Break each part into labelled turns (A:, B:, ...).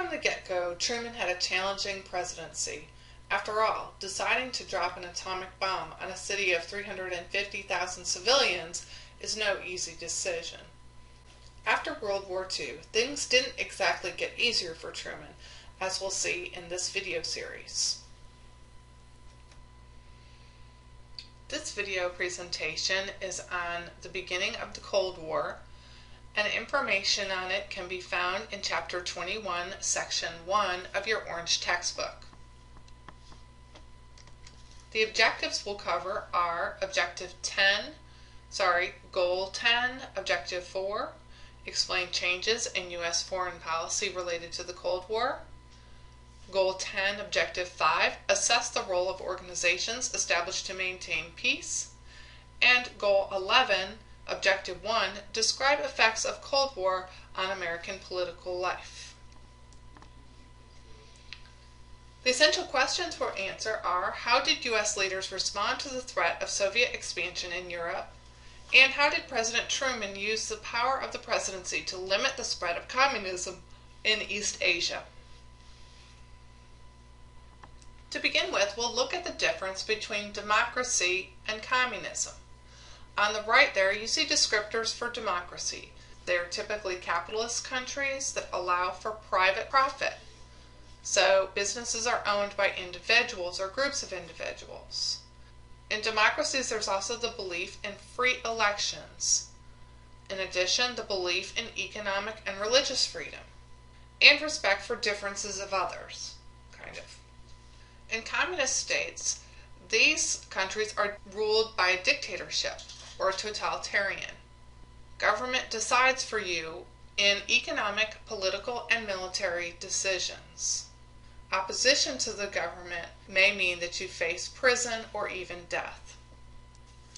A: from the get-go, Truman had a challenging presidency. After all, deciding to drop an atomic bomb on a city of 350,000 civilians is no easy decision. After World War II, things didn't exactly get easier for Truman, as we'll see in this video series. This video presentation is on the beginning of the Cold War, and information on it can be found in Chapter 21, Section 1 of your orange textbook. The objectives we'll cover are Goal 10, Objective 4, explain changes in U.S. foreign policy related to the Cold War. Goal 10, Objective 5, assess the role of organizations established to maintain peace. And Goal 11, Objective 1, describe effects of Cold War on American political life. The essential questions we'll answer are: how did U.S. leaders respond to the threat of Soviet expansion in Europe? And how did President Truman use the power of the presidency to limit the spread of communism in East Asia? To begin with, we'll look at the difference between democracy and communism. On the right there, you see descriptors for democracy. They are typically capitalist countries that allow for private profit. So businesses are owned by individuals or groups of individuals. In democracies, there's also the belief in free elections. In addition, the belief in economic and religious freedom, and respect for differences of others, In communist states, these countries are ruled by a dictatorship or a totalitarian. Government decides for you in economic, political, and military decisions. Opposition to the government may mean that you face prison or even death.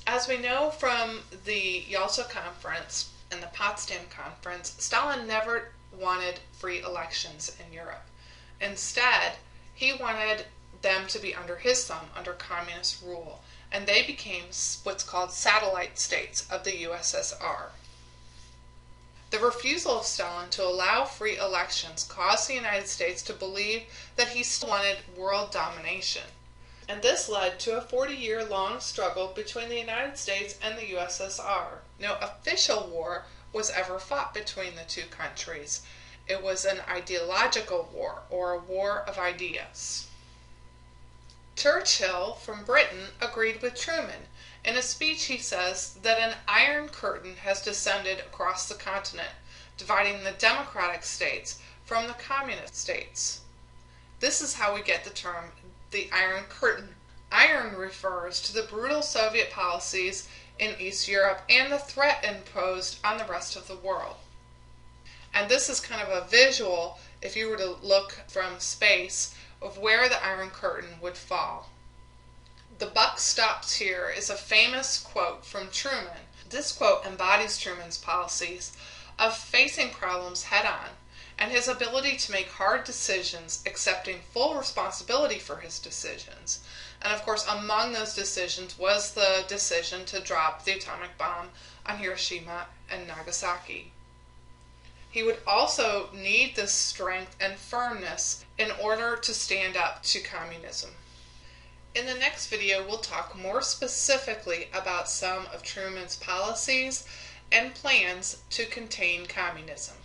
A: As we know from the Yalta Conference and the Potsdam Conference, Stalin never wanted free elections in Europe. Instead, he wanted them to be under his thumb, under communist rule, and they became what's called satellite states of the USSR. The refusal of Stalin to allow free elections caused the United States to believe that he still wanted world domination. And this led to a 40-year-long struggle between the United States and the USSR. No official war was ever fought between the two countries. It was an ideological war, or a war of ideas. Churchill from Britain agreed with Truman. In a speech, he says that an iron curtain has descended across the continent, dividing the democratic states from the communist states. This is how we get the term the Iron Curtain. Iron refers to the brutal Soviet policies in East Europe and the threat imposed on the rest of the world. And this is kind of a visual, if you were to look from space, of where the Iron Curtain would fall. "The buck stops here" is a famous quote from Truman. This quote embodies Truman's policies of facing problems head-on and his ability to make hard decisions, accepting full responsibility for his decisions. And of course, among those decisions was the decision to drop the atomic bomb on Hiroshima and Nagasaki. He would also need this strength and firmness in order to stand up to communism. In the next video, we'll talk more specifically about some of Truman's policies and plans to contain communism.